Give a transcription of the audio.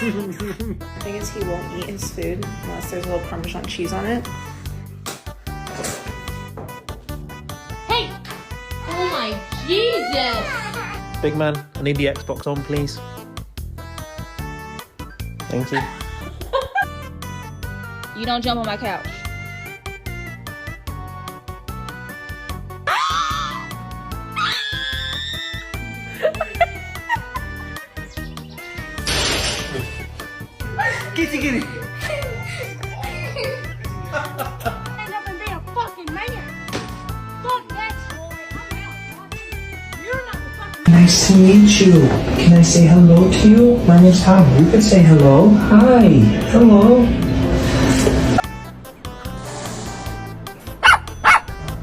The thing is, he won't eat his food unless there's a little Parmesan cheese on it. Hey! Oh my Jesus! Big man, I need the Xbox on, please. Thank you. You don't jump on my couch. Kitty kitty. End up and be a fucking man. Fuck that story. I'm out. You're not the fucking Nice to meet you. Can I say hello to you? My name's Tom. You can say hello. Hi. Hello.